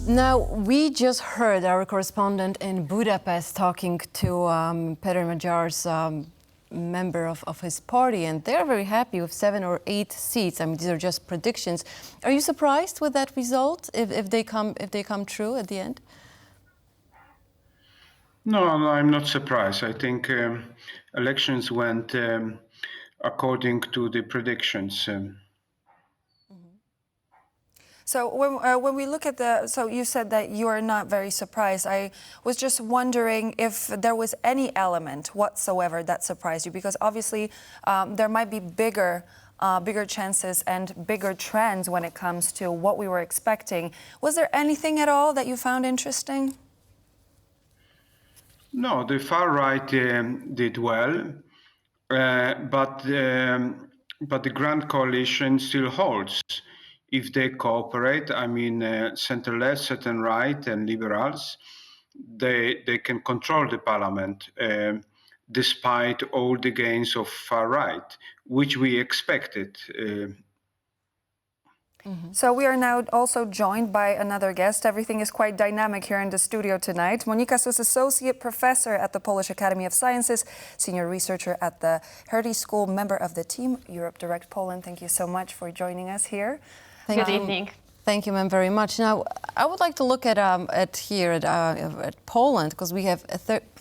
Now, we just heard our correspondent in Budapest talking to Peter Magyar's member of his party, and they're very happy with 7 or 8 seats. I mean, these are just predictions. Are you surprised with that result if they come true at the end? No, I'm not surprised. I think elections went according to the predictions. So when we look at so you said that you are not very surprised. I was just wondering if there was any element whatsoever that surprised you, because obviously there might be bigger chances and bigger trends when it comes to what we were expecting. Was there anything at all that you found interesting? No, the far right did well, but the Grand Coalition still holds. If they cooperate, I mean, center-left, center-right, and liberals, they can control the parliament, despite all the gains of far right, which we expected. So we are now also joined by another guest. Everything is quite dynamic here in the studio tonight. Monika Sus, Associate Professor at the Polish Academy of Sciences, Senior Researcher at the Hertie School, member of the Team Europe Direct Poland. Thank you so much for joining us here. Good evening. Thank you, ma'am, very much. Now, I would like to look at Poland, because we have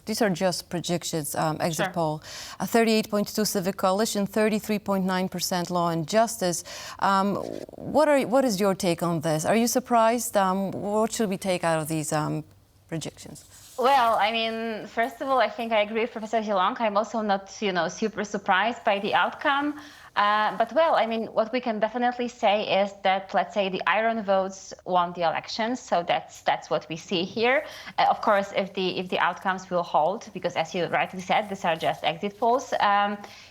these are just predictions, exit poll. 38.2 Civic Coalition, 33.9% Law and Justice. What is your take on this? Are you surprised? What should we take out of these predictions? Well, I mean, first of all, I think I agree with Professor Zielonka. I'm also not, super surprised by the outcome. But well, I mean, what we can definitely say is that, let's say, the iron votes won the elections. So that's what we see here. Of course, if the outcomes will hold, because as you rightly said, these are just exit polls.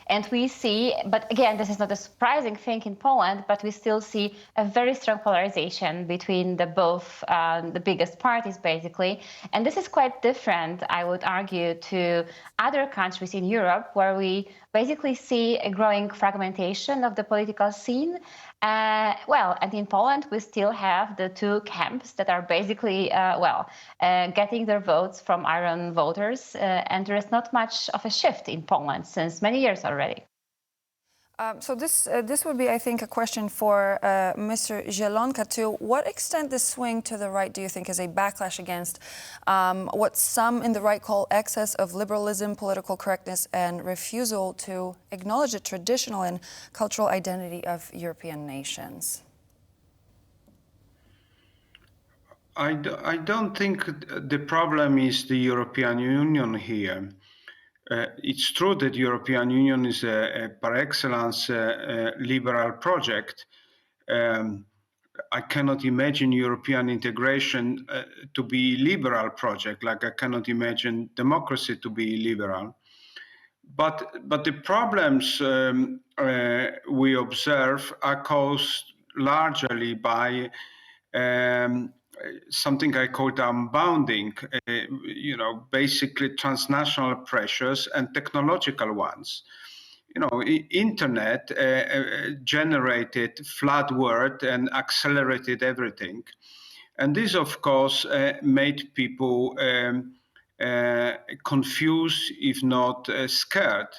And we see, but again, this is not a surprising thing in Poland, but we still see a very strong polarization between the biggest parties, basically. And this is quite different, I would argue, to other countries in Europe, where we basically see a growing fragmentation of the political scene. And in Poland, we still have the two camps that are basically, getting their votes from iron voters. And there is not much of a shift in Poland since many years already. So this would be, I think, a question for Mr. Zielonka. To what extent this swing to the right do you think is a backlash against what some in the right call excess of liberalism, political correctness, and refusal to acknowledge the traditional and cultural identity of European nations? I don't think the problem is the European Union here. It's true that the European Union is a par excellence liberal project. I cannot imagine European integration to be a liberal project, like I cannot imagine democracy to be liberal. But the problems we observe are caused largely by something I call unbounding, basically transnational pressures and technological ones. Internet generated flood word and accelerated everything. And this, of course, made people confused, if not scared.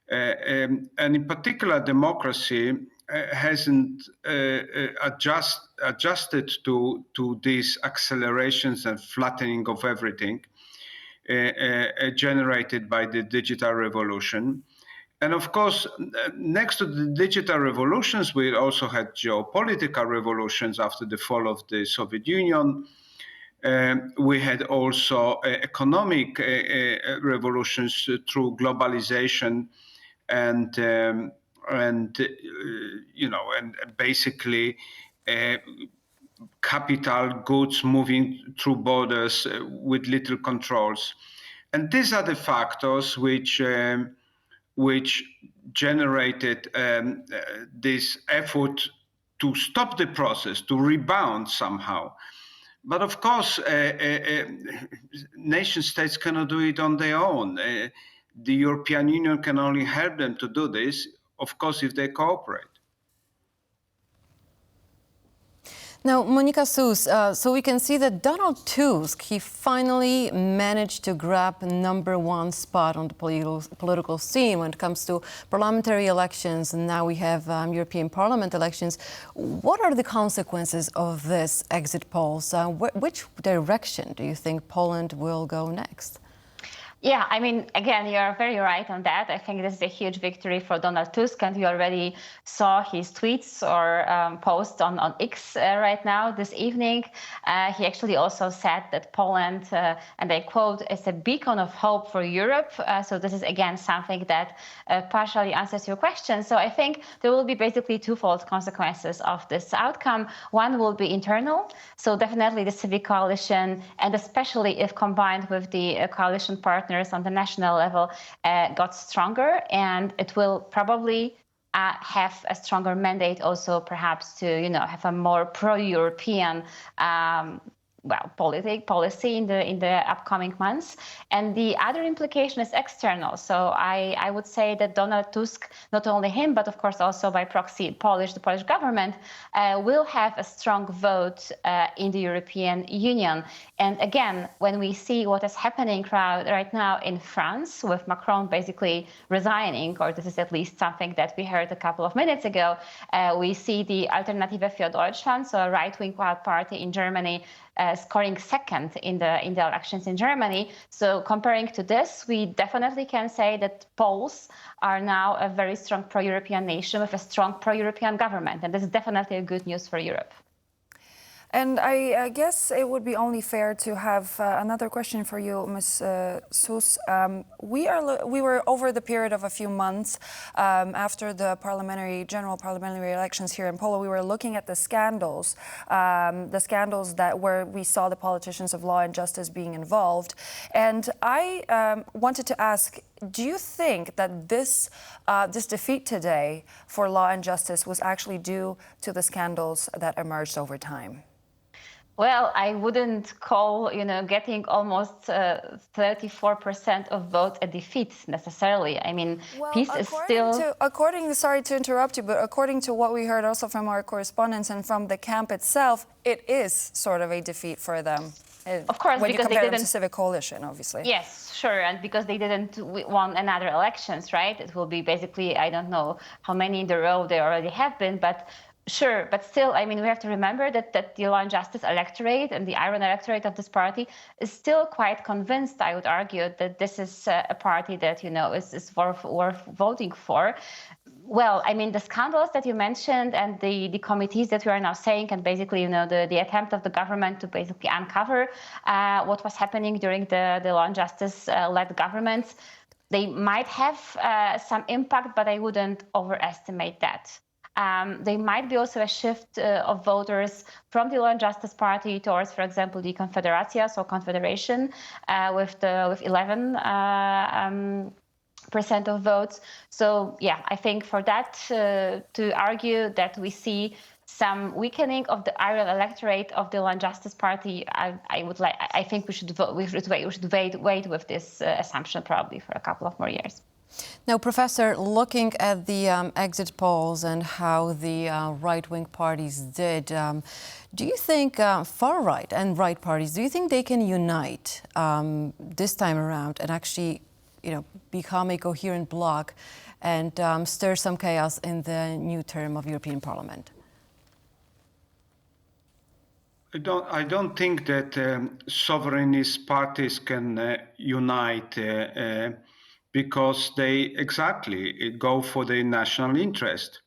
And in particular, democracy hasn't adjusted to these accelerations and flattening of everything generated by the digital revolution. And of course, next to the digital revolutions, we also had geopolitical revolutions after the fall of the Soviet Union. We had also economic revolutions through globalization and basically capital goods moving through borders with little controls. And these are the factors which generated this effort to stop the process, to rebound somehow. But of course, nation states cannot do it on their own. The European Union can only help them to do this, of course, if they cooperate. Now, Monika Sus, so we can see that Donald Tusk, he finally managed to grab #1 spot on the political scene when it comes to parliamentary elections, and now we have European Parliament elections. What are the consequences of this exit polls? Which direction do you think Poland will go next? Yeah, I mean, again, you are very right on that. I think this is a huge victory for Donald Tusk, and we already saw his tweets or post on X right now this evening. He actually also said that Poland, and I quote, is a beacon of hope for Europe. So this is, again, something that partially answers your question. So I think there will be basically twofold consequences of this outcome. One will be internal. So definitely the Civic Coalition, and especially if combined with the coalition partners on the national level, got stronger, and it will probably have a stronger mandate also perhaps to, have a more pro-European policy in the upcoming months. And the other implication is external. So I would say that Donald Tusk, not only him, but of course also by proxy the Polish government, will have a strong vote in the European Union. And again, when we see what is happening right now in France, with Macron basically resigning, or this is at least something that we heard a couple of minutes ago, we see the Alternative für Deutschland, so a right-wing party in Germany, scoring second in the elections in Germany. So comparing to this, we definitely can say that Poles are now a very strong pro-European nation with a strong pro-European government. And this is definitely a good news for Europe. And I guess it would be only fair to have another question for you, Ms. Sus. We were over the period of a few months after the general parliamentary elections here in Poland. We were looking at the scandals that where we saw the politicians of Law and Justice being involved. And I wanted to ask, do you think that this defeat today for Law and Justice was actually due to the scandals that emerged over time? Well, I wouldn't call, getting almost 34% of votes a defeat necessarily. I mean, peace is still... Sorry to interrupt you, but according to what we heard also from our correspondents and from the camp itself, it is sort of a defeat for them. Of course, when because you compare they didn't... them to Civic Coalition, obviously. Yes, sure, and because they didn't won another elections, right? It will be basically, I don't know how many in the row there already have been, but... Sure, but still, I mean, we have to remember that the Law and Justice electorate and the Iron electorate of this party is still quite convinced, I would argue, that this is a party that, is worth voting for. Well, I mean, the scandals that you mentioned and the committees that we are now saying, and basically, the attempt of the government to basically uncover what was happening during the Law and Justice-led governments, they might have some impact, but I wouldn't overestimate that. There might be also a shift of voters from the Law and Justice Party towards, for example, the Confederacja, so Confederation, with 11% of votes. So, yeah, I think for that to argue that we see some weakening of the Iron electorate of the Law and Justice Party, I think we should wait with this assumption probably for a couple of more years. Now, Professor, looking at the exit polls and how the right-wing parties did, do you think far-right and right parties, do you think they can unite this time around and actually, become a coherent bloc and stir some chaos in the new term of European Parliament? I don't think that sovereignist parties can unite because they exactly go for their national interest.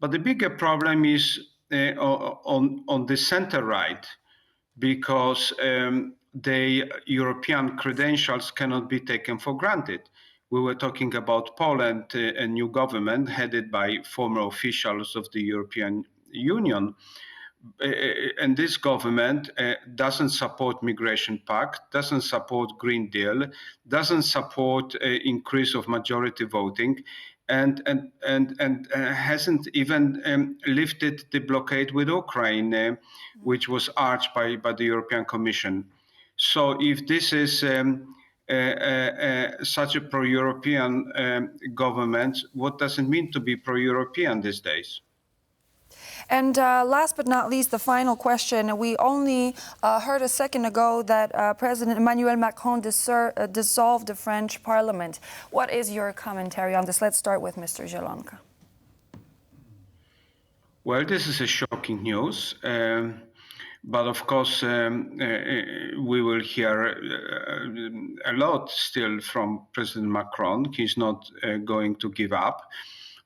But the bigger problem is on the center-right, because the European credentials cannot be taken for granted. We were talking about Poland, a new government headed by former officials of the European Union. And this government doesn't support Migration Pact, doesn't support Green Deal, doesn't support increase of majority voting, and hasn't even lifted the blockade with Ukraine, which was urged by the European Commission. So if this is such a pro-European government, what does it mean to be pro-European these days? And last but not least, the final question. We only heard a second ago that President Emmanuel Macron dissolved the French Parliament. What is your commentary on this? Let's start with Mr. Zielonka. Well, this is a shocking news. But of course, we will hear a lot still from President Macron. He's not going to give up.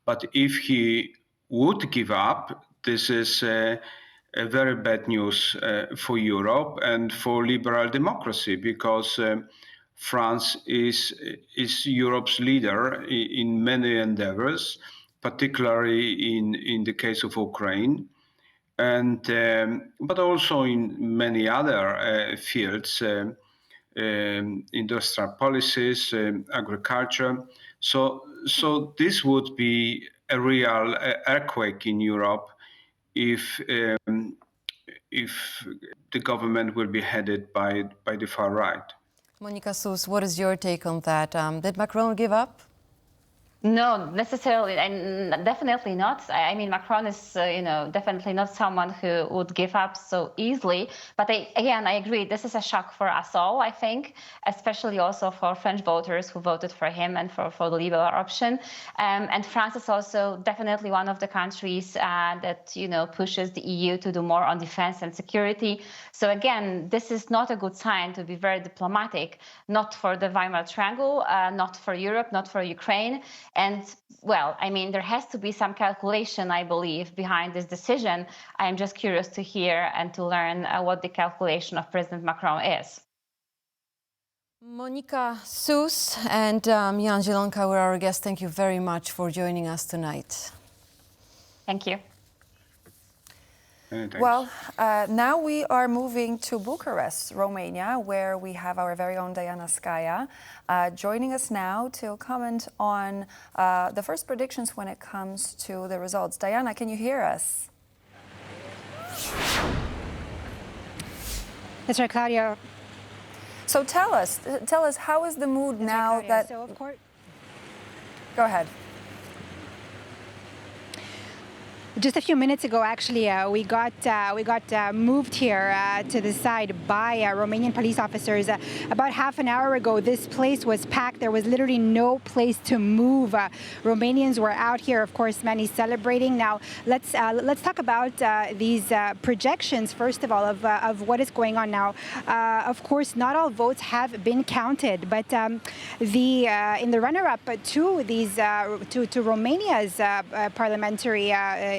But if he would give up, this is a very bad news for Europe and for liberal democracy, because France is Europe's leader in many endeavors, particularly in the case of Ukraine. And but also in many other fields, industrial policies, agriculture. So this would be a real earthquake in Europe if the government will be headed by the far right. Monika Sus, what is your take on that? Did Macron give up? No, necessarily, and definitely not. I mean, Macron is, definitely not someone who would give up so easily. But I agree. This is a shock for us all, I think, especially also for French voters who voted for him and for the liberal option. And France is also definitely one of the countries that, pushes the EU to do more on defense and security. So again, this is not a good sign, to be very diplomatic, not for the Weimar Triangle, not for Europe, not for Ukraine. And, well, I mean, there has to be some calculation, I believe, behind this decision. I'm just curious to hear and to learn what the calculation of President Macron is. Monika Sus and Jan Zielonka were our guests. Thank you very much for joining us tonight. Thank you. Well, now we are moving to Bucharest, Romania, where we have our very own Diana Skaya joining us now to comment on the first predictions when it comes to the results. Diana, can you hear us? That's right, Claudia. So tell us, how is the mood now that... So of course... Go ahead. Just a few minutes ago, actually, we got moved here to the side by Romanian police officers. About half an hour ago, this place was packed. There was literally no place to move. Romanians were out here, of course, many celebrating. Now, let's talk about these projections, first of all, of what is going on now. Of course, not all votes have been counted, but in the runner-up to these to Romania's parliamentary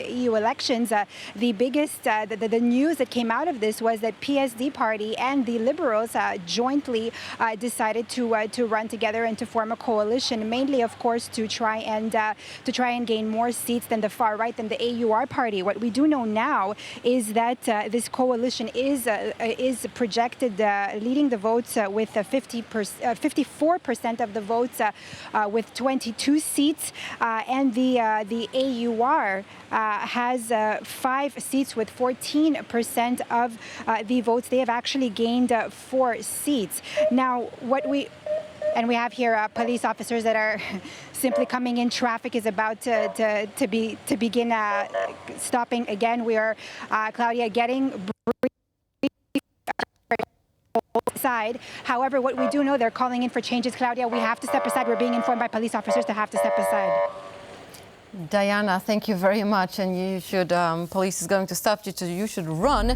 EU elections, the biggest the news that came out of this was that PSD party and the Liberals jointly decided to run together and to form a coalition, mainly, of course, to try and gain more seats than the far right, than the AUR party. What we do know now is that this coalition is projected leading the votes with 54% of the votes, with 22 seats, and the AUR has 5 seats with 14% of the votes. They have actually gained 4 seats. Now, we have here police officers that are simply coming in. Traffic is about to begin stopping again. We are, Claudia, getting side. However, what we do know, they're calling in for changes. Claudia, we have to step aside. We're being informed by police officers to have to step aside. Diana, thank you very much. And you should, police is going to stop you, so you should run.